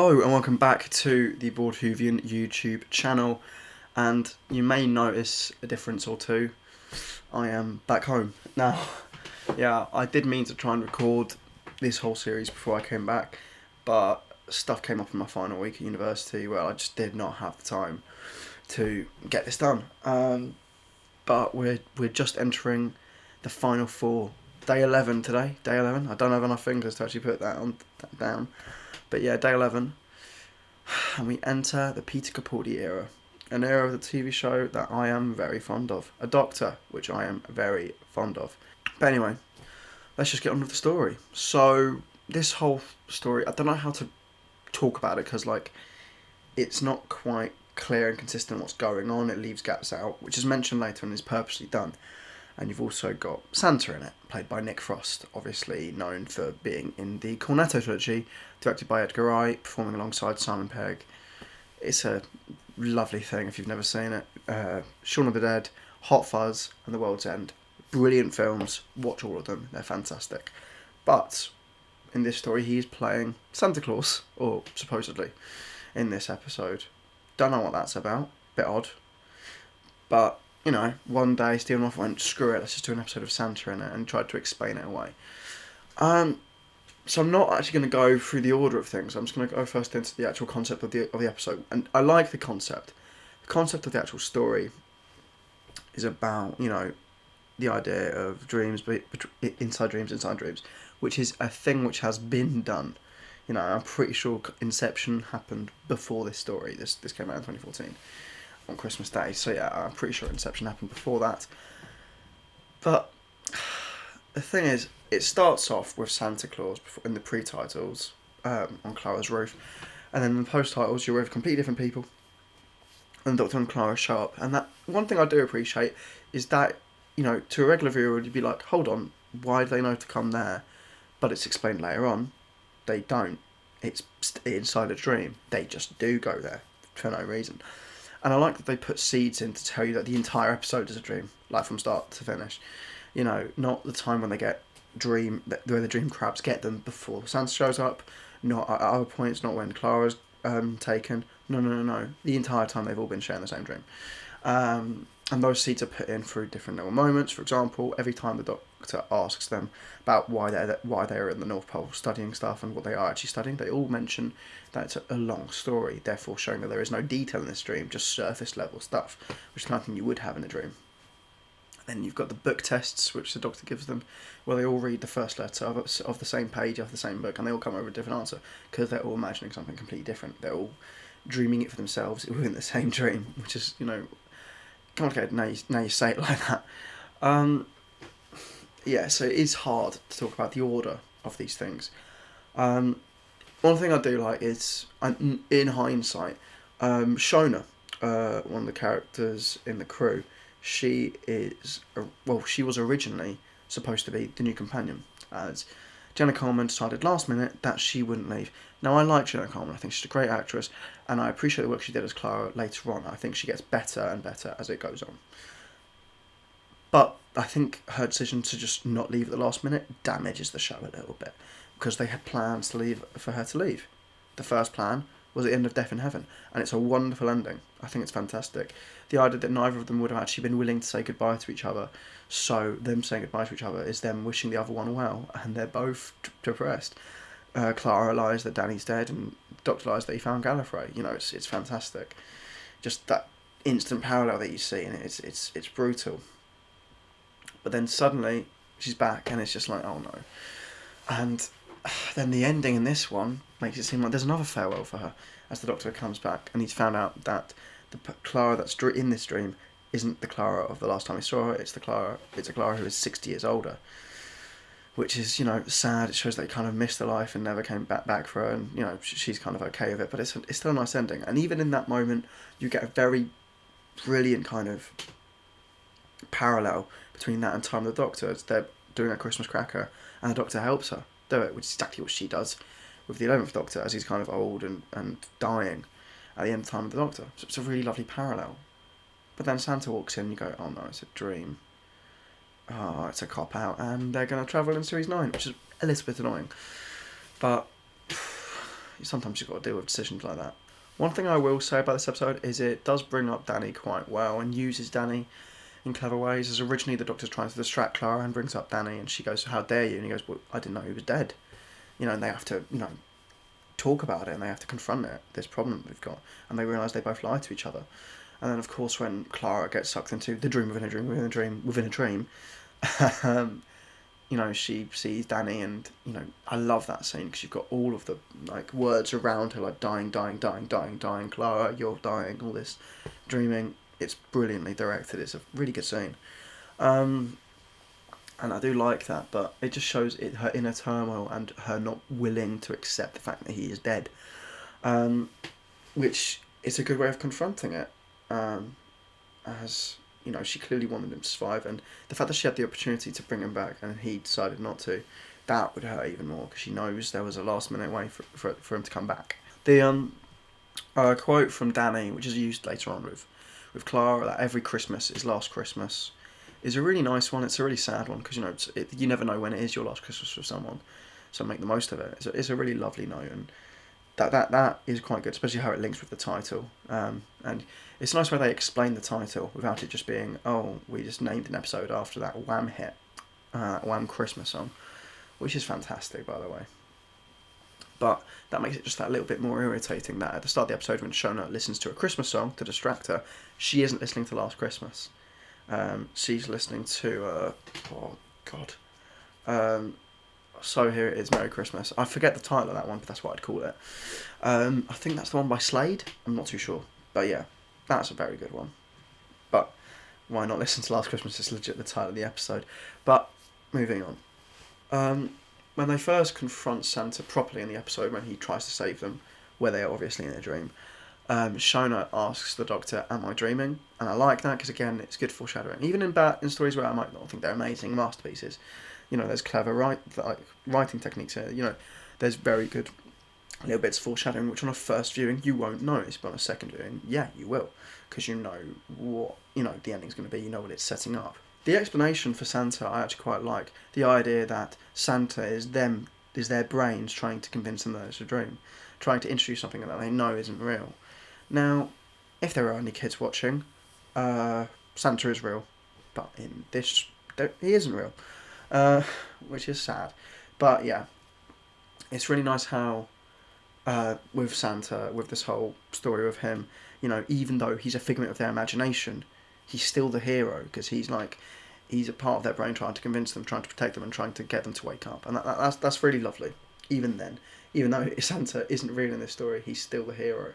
Hello and welcome back to the Boardhoovian YouTube channel, and you may notice a difference or two. I am back home now. Yeah, I did mean to try and record this whole series before I came back, but stuff came up in my final week at university where I just did not have the time to get this done. But we're just entering the final four. Day 11 today. Day 11. I don't have enough fingers to actually put that down. But yeah, day 11. And we enter the Peter Capaldi era. An era of the TV show that I am very fond of. A Doctor, which I am very fond of. But anyway, let's just get on with the story. So, this whole story, I don't know how to talk about it because, it's not quite clear and consistent what's going on. It leaves gaps out, which is mentioned later and is purposely done. And you've also got Santa in it, played by Nick Frost, obviously known for being in the Cornetto trilogy, directed by Edgar Wright, performing alongside Simon Pegg. It's a lovely thing if you've never seen it. Shaun of the Dead, Hot Fuzz, and The World's End. Brilliant films. Watch all of them. They're fantastic. But in this story, he's playing Santa Claus, or supposedly, in this episode. Don't know what that's about. Bit odd. But one day Stephen Moffat went, screw it, let's just do an episode of Santa in it, and tried to explain it away. So I'm not actually going to go through the order of things. I'm just going to go first into the actual concept of the episode. And I like the concept. The concept of the actual story is about, the idea of dreams, inside dreams, which is a thing which has been done. I'm pretty sure Inception happened before this story. This came out in 2014. On Christmas Day, so yeah, I'm pretty sure Inception happened before that. But the thing is, it starts off with Santa Claus in the pre-titles on Clara's roof, and then in the post-titles you're with completely different people, and Doctor and Clara show up. And that one thing I do appreciate is that to a regular viewer you'd be like, hold on, why do they know to come there? But it's explained later on. They don't. It's inside a dream. They just do go there for no reason. And I like that they put seeds in to tell you that the entire episode is a dream, from start to finish. Not the time when they get where the dream crabs get them before Santa shows up, not at other points, not when Clara's taken. No. The entire time they've all been sharing the same dream. And those seeds are put in through different little moments. For example, every time the Doctor asks them about why they're in the North Pole studying stuff and what they are actually studying, they all mention that it's a long story, therefore showing that there is no detail in this dream, just surface level stuff, which is the kind of thing you would have in a dream. Then you've got the book tests, which the Doctor gives them, where they all read the first letter of the same page of the same book, and they all come up with a different answer, because they're all imagining something completely different. They're all dreaming it for themselves within the same dream, which is, complicated now you say it like that. So it is hard to talk about the order of these things. One thing I do like is, in hindsight, Shona, one of the characters in the crew, she was originally supposed to be the new companion, as Jenna Coleman decided last minute that she wouldn't leave. Now, I like Jenna Coleman. I think she's a great actress, and I appreciate the work she did as Clara later on. I think she gets better and better as it goes on. But I think her decision to just not leave at the last minute damages the show a little bit, because they had plans for her to leave. The first plan was the end of Death in Heaven, and it's a wonderful ending. I think it's fantastic. The idea that neither of them would have actually been willing to say goodbye to each other, so them saying goodbye to each other is them wishing the other one well, and they're both depressed. Clara lies that Danny's dead, and Doctor lies that he found Gallifrey. It's fantastic. Just that instant parallel that you see, and it's brutal. But then suddenly she's back, and it's just like, oh no. And then the ending in this one makes it seem like there's another farewell for her, as the Doctor comes back, and he's found out that the Clara that's in this dream isn't the Clara of the last time he saw her. It's a Clara who is 60 years older, which is sad. It shows that he kind of missed the life and never came back for her, and she's kind of okay with it. But it's still a nice ending. And even in that moment, you get a very brilliant kind of parallel between that and Time of the Doctor. They're doing a Christmas cracker, and the Doctor helps her do it, which is exactly what she does with the 11th Doctor, as he's kind of old and dying at the end of Time of the Doctor. So it's a really lovely parallel. But then Santa walks in and you go, oh no, it's a dream. Oh, it's a cop-out, and they're going to travel in Series 9, which is a little bit annoying. But sometimes you've got to deal with decisions like that. One thing I will say about this episode is it does bring up Danny quite well and uses Danny in clever ways. As originally the Doctor's trying to distract Clara and brings up Danny, and she goes, "How dare you?" And he goes, "Well, I didn't know he was dead." And they have to, talk about it and they have to confront it, this problem that they've got, and they realise they both lied to each other. And then, of course, when Clara gets sucked into the dream within a dream within a dream within a dream, she sees Danny, and I love that scene because you've got all of the words around her, like dying, dying, dying, dying, dying. Clara, you're dying. All this dreaming. It's brilliantly directed. It's a really good scene, and I do like that. But it just shows her inner turmoil and her not willing to accept the fact that he is dead, which is a good way of confronting it, as. She clearly wanted him to survive, and the fact that she had the opportunity to bring him back and he decided not to, that would hurt even more because she knows there was a last minute way for him to come back. The quote from Danny, which is used later on with Clara, that every Christmas is last Christmas, is a really nice one. It's a really sad one because you never know when it is your last Christmas with someone, so make the most of it. It's a really lovely note, and that is quite good, especially how it links with the title. And it's nice where they explain the title without it just being, oh, we just named an episode after that Wham hit, Wham Christmas song, which is fantastic, by the way. But that makes it just that little bit more irritating that at the start of the episode, when Shona listens to a Christmas song to distract her, she isn't listening to Last Christmas. She's listening to, So Here It Is, Merry Christmas. I forget the title of that one, but that's what I'd call it. I think that's the one by Slade. I'm not too sure. But yeah, that's a very good one. But why not listen to Last Christmas? It's legit the title of the episode. But moving on. When they first confront Santa properly in the episode, when he tries to save them, where they are obviously in a dream, Shona asks the Doctor, "Am I dreaming?" And I like that because, again, it's good foreshadowing. Even in stories where I might not think they're amazing masterpieces, there's clever writing techniques here. There's very good little bits of foreshadowing, which on a first viewing you won't notice, but on a second viewing, yeah, you will, because you know what the ending's going to be. You know what it's setting up. The explanation for Santa I actually quite like. The idea that Santa is their brains trying to convince them that it's a dream, trying to introduce something that they know isn't real. Now, if there are any kids watching, Santa is real, but in this, he isn't real. Which is sad. But yeah, it's really nice how with Santa, with this whole story of him, even though he's a figment of their imagination, he's still the hero, because he's a part of their brain trying to convince them, trying to protect them, and trying to get them to wake up. And that's really lovely. Even then, even though Santa isn't real in this story, he's still the hero,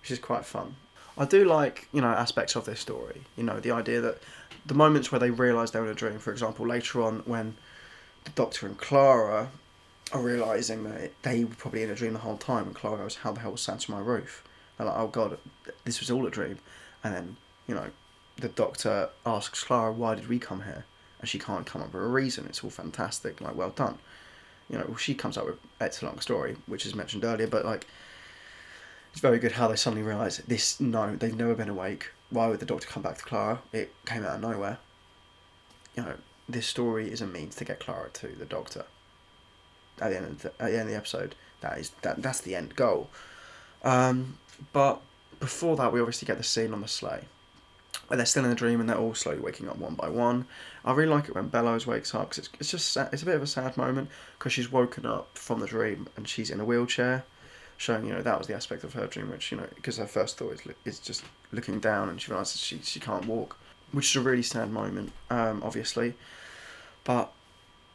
which is quite fun. I do like, aspects of this story. The idea that the moments where they realise they're in a dream, for example, later on when the Doctor and Clara are realising that they were probably in a dream the whole time, and Clara goes, "How the hell was Santa on my roof?" They're like, "Oh God, this was all a dream." And then, the Doctor asks Clara, "Why did we come here?" And she can't come up with a reason. It's all fantastic, well done. She comes up with, it's a long story, which is mentioned earlier, but it's very good how they suddenly realise they've never been awake. Why would the Doctor come back to Clara? It came out of nowhere. This story is a means to get Clara to the Doctor. At the end of the episode, that's the end goal. But before that, we obviously get the scene on the sleigh, where they're still in a dream and they're all slowly waking up one by one. I really like it when Bellows wakes up, because it's just sad. It's a bit of a sad moment because she's woken up from the dream and she's in a wheelchair, showing that was the aspect of her dream, which because her first thought is just looking down, and she realises she can't walk, which is a really sad moment, obviously. But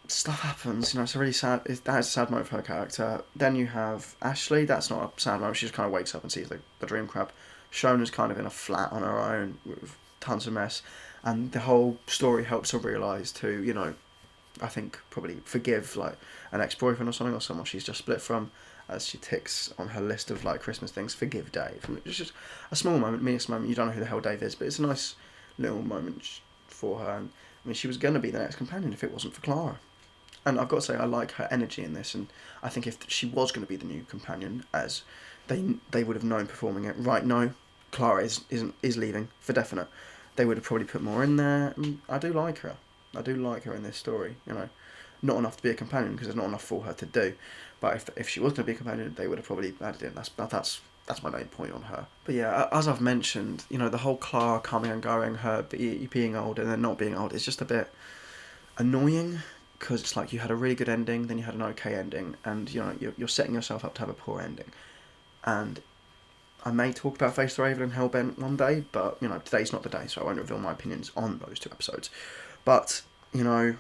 stuff happens, it's a really sad. That is a sad moment for her character. Then you have Ashley. That's not a sad moment. She just kind of wakes up and sees the dream crab. Shona's kind of in a flat on her own with tons of mess, and the whole story helps her realise to I think probably forgive an ex-boyfriend or something, or someone she's just split from, as she ticks on her list of Christmas things, forgive Dave. And it's just a small moment, meaningless moment. You don't know who the hell Dave is, but it's a nice little moment for her. And she was going to be the next companion if it wasn't for Clara. And I've got to say, I like her energy in this, and I think if she was going to be the new companion, as they would have known performing it. Right, no, Clara is leaving for definite. They would have probably put more in there. And I do like her. I do like her in this story. not enough to be a companion because there's not enough for her to do. But if she was going to be a companion, they would have probably added in. That's my main point on her. But yeah, as I've mentioned, you know, the whole Clara coming and going, her being old and then not being old, it's just a bit annoying because it's like you had a really good ending, then you had an okay ending, and you know you're setting yourself up to have a poor ending. And I may talk about Face the Raven and Hellbent one day, but you know today's not the day, so I won't reveal my opinions on those two episodes. But you know,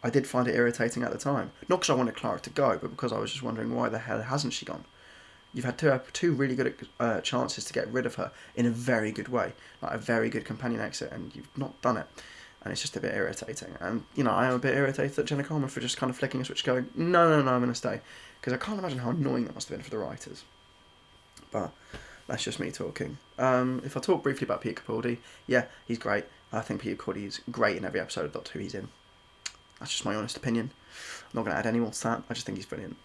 I did find it irritating at the time, not because I wanted Clara to go, but because I was just wondering why the hell hasn't she gone? You've had two really good chances to get rid of her in a very good way, like a very good companion exit, and you've not done it. And it's just a bit irritating. And, you know, I am a bit irritated at Jenna Coleman for just kind of flicking a switch going, no, I'm going to stay. Because I can't imagine how annoying that must have been for the writers. But that's just me talking. If I talk briefly about Peter Capaldi, yeah, he's great. I think Peter Capaldi is great in every episode of Doctor Who he's in. That's just my honest opinion. I'm not going to add any more to that. I just think he's brilliant.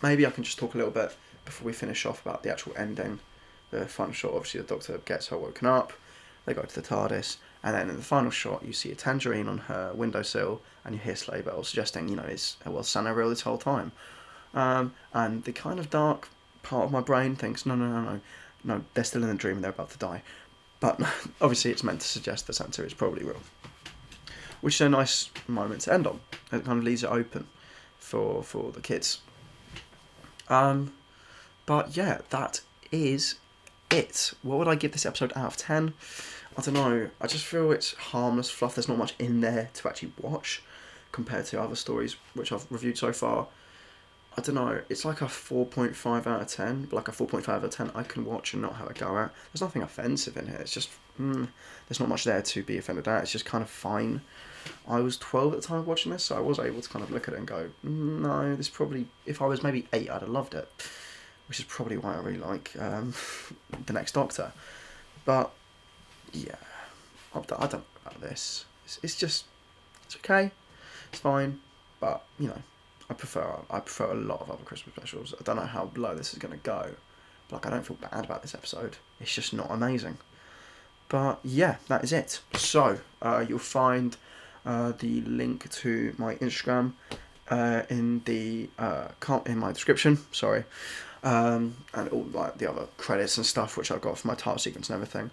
Maybe I can just talk a little bit before we finish off about the actual ending. The final shot, obviously, the Doctor gets her woken up. They go to the TARDIS. And then in the final shot, you see a tangerine on her windowsill, and you hear sleigh bells, suggesting, you know, was Santa real this whole time? And the kind of dark part of my brain thinks, no, they're still in a dream and they're about to die. But obviously, it's meant to suggest that Santa is probably real, which is a nice moment to end on. It kind of leaves it open for the kids. But yeah, that is it. What would I give this episode out of 10? I don't know. I just feel it's harmless fluff. There's not much in there to actually watch compared to other stories which I've reviewed so far. I don't know. It's like a 4.5 out of 10, but like a 4.5 out of 10 I can watch and not have a go at. There's nothing offensive in here. It's just, there's not much there to be offended at. It's just kind of fine. I was 12 at the time of watching this, so I was able to kind of look at it and go, no, this probably, if I was maybe 8, I'd have loved it. Which is probably why I really like The Next Doctor. But yeah, I don't know about this. It's okay, it's fine, but you know, I prefer a lot of other Christmas specials. I don't know how low this is going to go, but like I don't feel bad about this episode. It's just not amazing. But yeah, that is it. So you'll find the link to my Instagram in my description. Sorry. And all like the other credits and stuff which I've got for my title sequence and everything.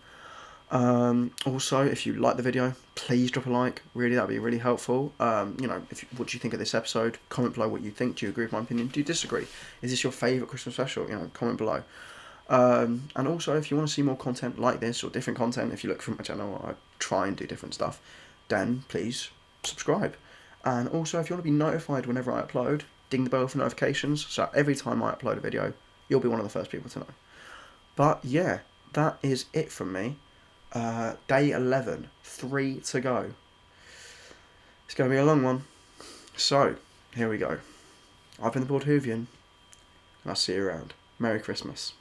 Also, if you like the video, please drop a like. Really, that'd be really helpful. You know, what do you think of this episode? Comment below what you think. Do you agree with my opinion? Do you disagree? Is this your favourite Christmas special? You know, comment below. And also, if you want to see more content like this or different content, if you look through my channel, I try and do different stuff, then please subscribe. And also, if you want to be notified whenever I upload, ding the bell for notifications, so every time I upload a video, you'll be one of the first people to know. But yeah, that is it from me. Day 11, 3 to go. It's going to be a long one. So, here we go. I've been the Bored Whovian, and I'll see you around. Merry Christmas.